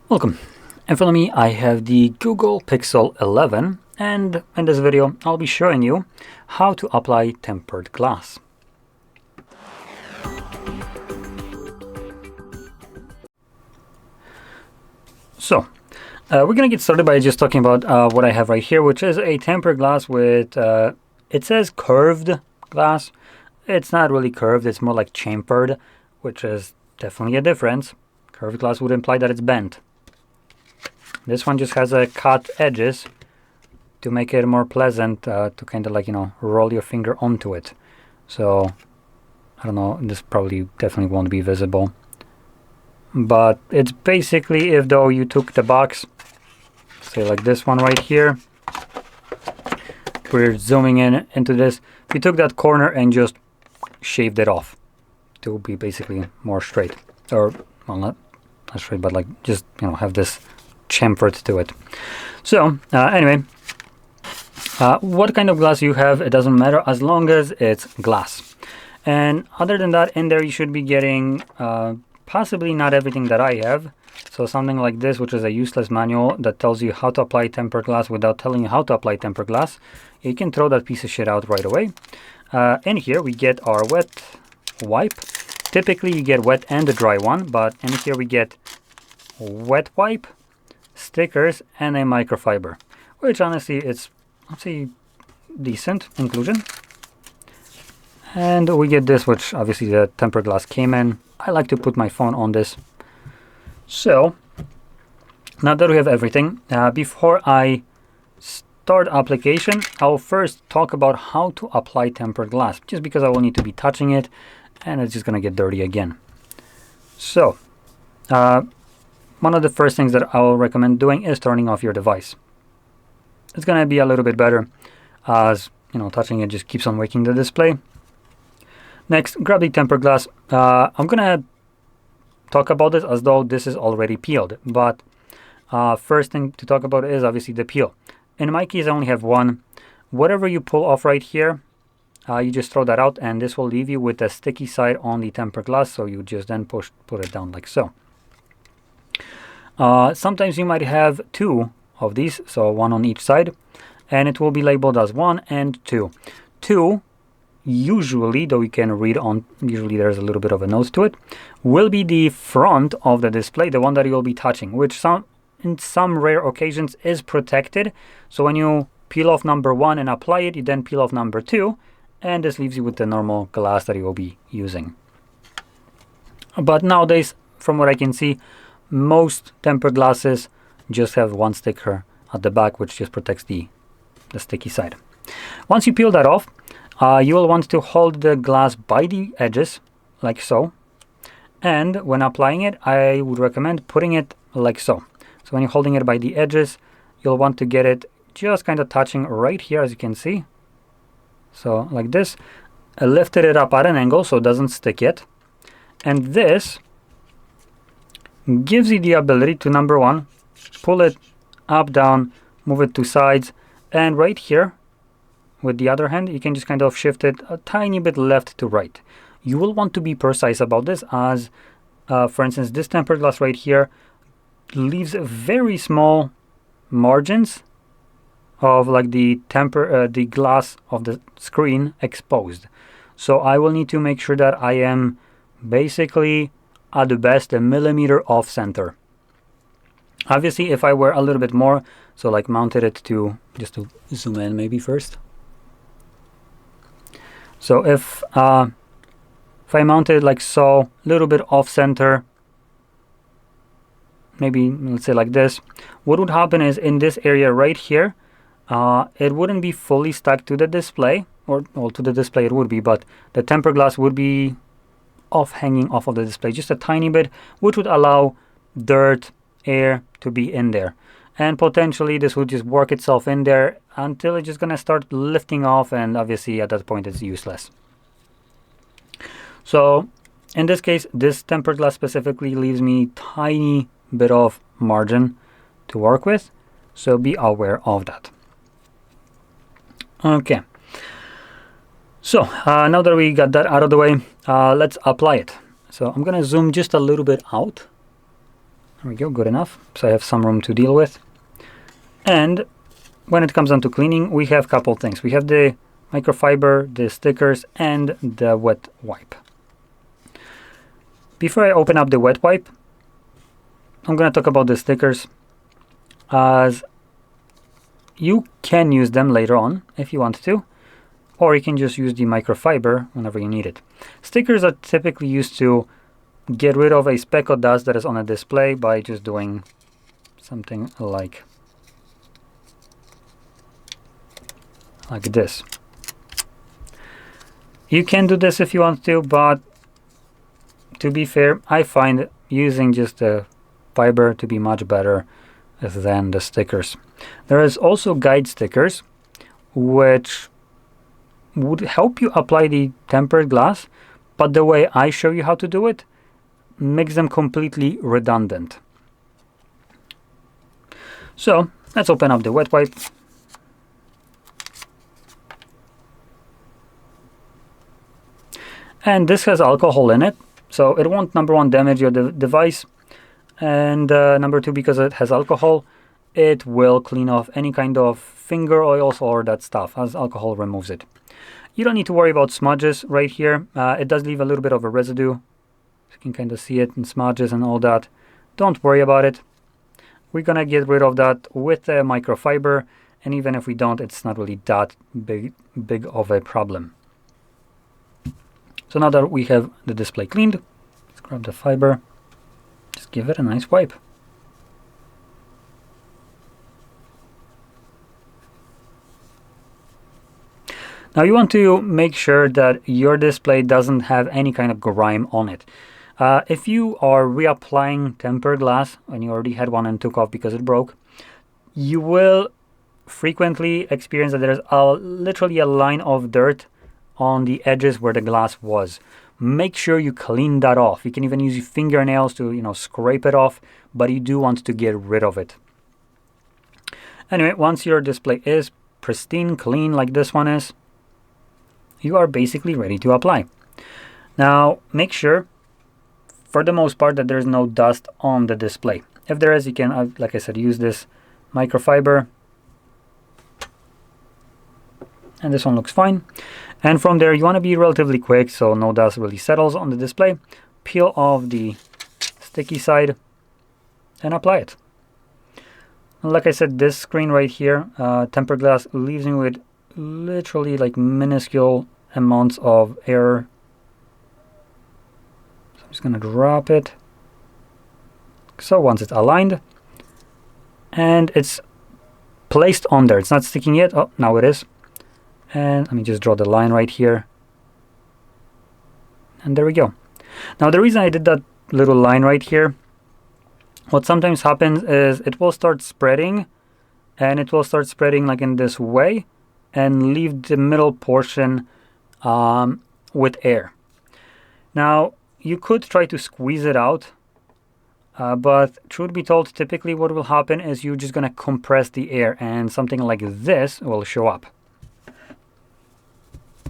Welcome. In front of me I have the Google Pixel 11, and in this video I'll be showing you how to apply tempered glass. So we're gonna get started by just talking about what I have right here, which is a tempered glass with it says curved glass. It's not really curved, it's more like chamfered, which is definitely a difference. Curved glass would imply that it's bent. This one just has a cut edges to make it more pleasant to kind of like, roll your finger onto it. So I don't know, this probably definitely won't be visible. But it's basically if though you took the box, say like this one right here, we're zooming in into this. If you took that corner and just shaved it off to be basically more straight, or well, not straight, but like just have this chamfered to it. So anyway, what kind of glass you have, it doesn't matter as long as it's glass. And other than that, in there you should be getting possibly not everything that I have. So something like this, which is a useless manual that tells you how to apply tempered glass without telling you how to apply tempered glass. You can throw that piece of shit out right away. In here we get our wet wipe. Typically you get wet and a dry one, but in here we get wet wipe, stickers, and a microfiber, which honestly it's, I'd say, decent inclusion. And we get this, which obviously the tempered glass came in. I like to put my phone on this. So now that we have everything, before I start application, I'll first talk about how to apply tempered glass, just because I will need to be touching it and it's just gonna get dirty again. So one of the first things that I will recommend doing is turning off your device. It's gonna be a little bit better, as touching it just keeps on waking the display. Next, grab the tempered glass. I'm gonna talk about this as though this is already peeled, but first thing to talk about is obviously the peel. In my case I only have one. Whatever you pull off right here, you just throw that out, and this will leave you with a sticky side on the tempered glass, so you just then put it down like so. Sometimes you might have two of these, so one on each side, and it will be labeled as 1 and 2. 2, usually, though you can read on, usually there's a little bit of a nose to it, will be the front of the display, the one that you'll be touching, which in some rare occasions is protected. So when you peel off number 1 and apply it, you then peel off number 2, and this leaves you with the normal glass that you will be using. But nowadays, from what I can see, most tempered glasses just have one sticker at the back, which just protects the sticky side. Once you peel that off, you will want to hold the glass by the edges, like so. And when applying it, I would recommend putting it like so. So when you're holding it by the edges, you'll want to get it just kind of touching right here, as you can see. So like this. I lifted it up at an angle so it doesn't stick yet. And this gives you the ability to, number 1, pull it up, down, move it to sides, and right here with the other hand you can just kind of shift it a tiny bit left to right. You will want to be precise about this, as for instance this tempered glass right here leaves very small margins of like the glass of the screen exposed. So I will need to make sure that I am basically at the best a millimeter off center. Obviously if I were a little bit more, so like mounted it to, just to zoom in maybe first. So if I mounted it like so, a little bit off center, maybe let's say like this, what would happen is in this area right here, it wouldn't be fully stuck to the display, or well, to the display it would be, but the tempered glass would be hanging off of the display just a tiny bit, which would allow dirt, air to be in there, and potentially this would just work itself in there until it's just gonna start lifting off, and obviously at that point it's useless. So in this case, this tempered glass specifically leaves me tiny bit of margin to work with, so be aware of that. Okay, so now that we got that out of the way, let's apply it. So I'm gonna zoom just a little bit out There we go, good enough. So I have some room to deal with. And when it comes down to cleaning, we have a couple things. We have the microfiber, the stickers, and the wet wipe. Before I open up the wet wipe, I'm going to talk about the stickers, as you can use them later on if you want to, or you can just use the microfiber whenever you need it. Stickers are typically used to get rid of a speck of dust that is on a display by just doing something like this. You can do this if you want to, but to be fair, I find using just the fiber to be much better than the stickers. There is also guide stickers which would help you apply the tempered glass, but the way I show you how to do it makes them completely redundant. So let's open up the wet wipe. And this has alcohol in it, so it won't, number one, damage your device, and number two, because it has alcohol, it will clean off any kind of finger oils or that stuff, as alcohol removes it. You don't need to worry about smudges right here. It does leave a little bit of a residue. You can kind of see it in smudges and all that. Don't worry about it. We're gonna get rid of that with the microfiber, and even if we don't, it's not really that big of a problem. So now that we have the display cleaned, let's grab the fiber, just give it a nice wipe. Now you want to make sure that your display doesn't have any kind of grime on it. If you are reapplying tempered glass and you already had one and took off because it broke, you will frequently experience that there's literally a line of dirt on the edges where the glass was. Make sure you clean that off. You can even use your fingernails to, scrape it off, but you do want to get rid of it. Anyway, once your display is pristine, clean like this one is, you are basically ready to apply. Now, make sure, for the most part, that there's no dust on the display. If there is, you can, like I said, use this microfiber. And this one looks fine. And from there, you want to be relatively quick so no dust really settles on the display. Peel off the sticky side and apply it. And like I said, this screen right here, tempered glass, leaves me with literally like minuscule amounts of air. So I'm just going to drop it. So once it's aligned and it's placed on there, it's not sticking yet. Oh, now it is. And let me just draw the line right here. And there we go. Now the reason I did that little line right here, what sometimes happens is it will start spreading, and it will start spreading like in this way and leave the middle portion with air. Now you could try to squeeze it out, but truth be told, typically what will happen is you're just going to compress the air and something like this will show up.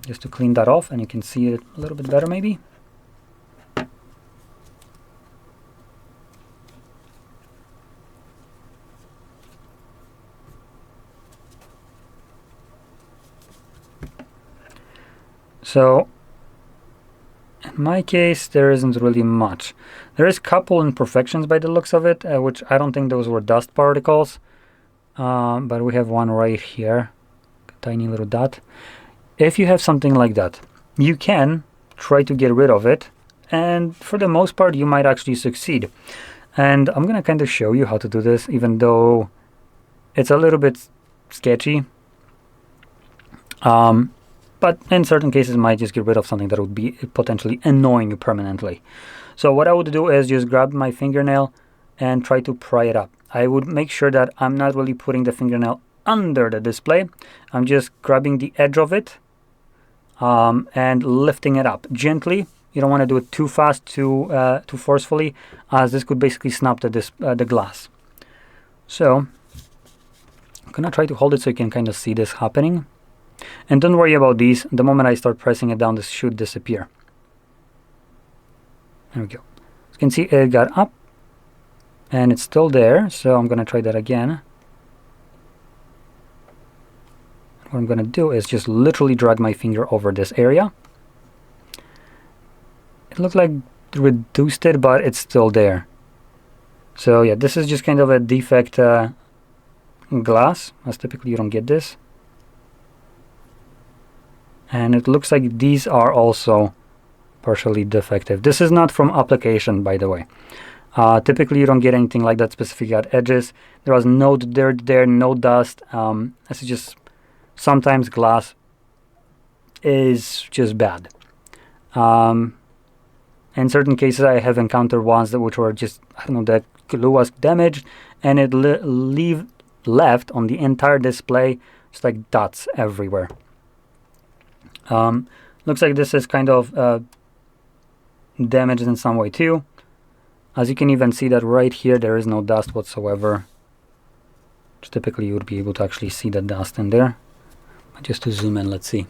Just to clean that off, and you can see it a little bit better maybe. So in my case, there isn't really much. There is a couple imperfections by the looks of it, which I don't think those were dust particles. But we have one right here, a tiny little dot. If you have something like that, you can try to get rid of it, and for the most part you might actually succeed. And I'm gonna kind of show you how to do this, even though it's a little bit sketchy, but in certain cases might just get rid of something that would be potentially annoying you permanently. So what I would do is just grab my fingernail and try to pry it up. I would make sure that I'm not really putting the fingernail under the display. I'm just grabbing the edge of it and lifting it up gently. You don't want to do it too fast, too forcefully, as this could basically snap the glass. So I'm gonna try to hold it so you can kind of see this happening. And don't worry about these. The moment I start pressing it down, this should disappear. There we go. As you can see, it got up and it's still there, so I'm gonna try that again. What I'm gonna do is just literally drag my finger over this area. It looks like reduced it, but it's still there. So yeah, this is just kind of a defect glass, as typically you don't get this. And it looks like these are also partially defective. This is not from application, by the way. Typically you don't get anything like that specific at edges. There was no dirt there, no dust. This is just, sometimes glass is just bad. In certain cases I have encountered ones that which were just, I don't know, the glue was damaged and it left on the entire display just like dots everywhere. Looks like this is kind of damaged in some way too. As you can even see that right here there is no dust whatsoever. Which typically you would be able to actually see the dust in there. But just to zoom in, let's see.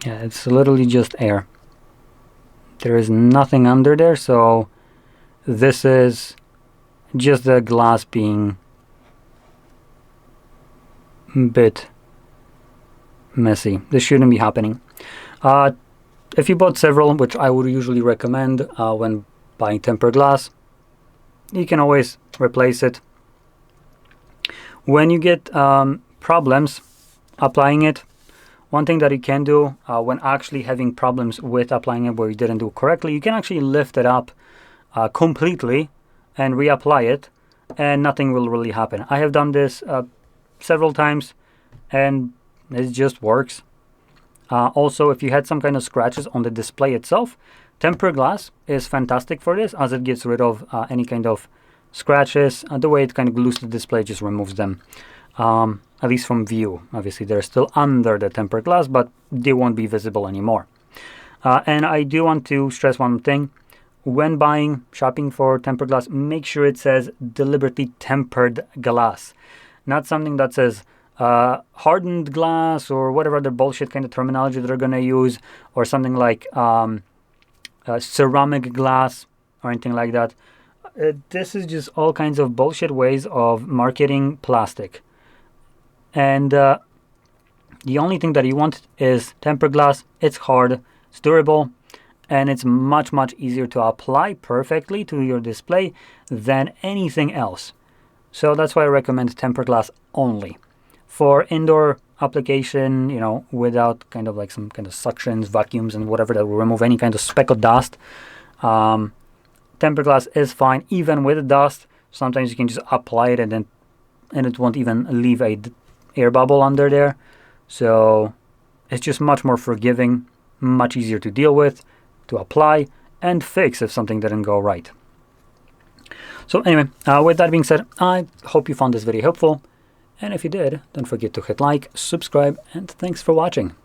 Yeah, it's literally just air. There is nothing under there, so this is just the glass being a bit messy. This shouldn't be happening. If you bought several, which I would usually recommend when buying tempered glass, you can always replace it. When you get problems applying it, one thing that you can do when actually having problems with applying it where you didn't do it correctly, you can actually lift it up completely and reapply it, and nothing will really happen. I have done this several times and it just works. Also, if you had some kind of scratches on the display itself, tempered glass is fantastic for this, as it gets rid of any kind of scratches. The way it kind of glues the display just removes them, at least from view. Obviously they're still under the tempered glass, but they won't be visible anymore. And I do want to stress one thing. When shopping for tempered glass, make sure it says deliberately tempered glass, not something that says hardened glass or whatever other bullshit kind of terminology they're going to use, or something like ceramic glass or anything like that. This is just all kinds of bullshit ways of marketing plastic. And the only thing that you want is tempered glass. It's hard, it's durable, and it's much easier to apply perfectly to your display than anything else. So that's why I recommend tempered glass only. For indoor application, you know, without kind of like some kind of suctions, vacuums, and whatever that will remove any kind of speck of dust, tempered glass is fine. Even with dust, sometimes you can just apply it and it won't even leave a air bubble under there. So it's just much more forgiving, much easier to deal with, to apply and fix if something didn't go right. So anyway, with that being said, I hope you found this video helpful. And if you did, don't forget to hit like, subscribe, and thanks for watching.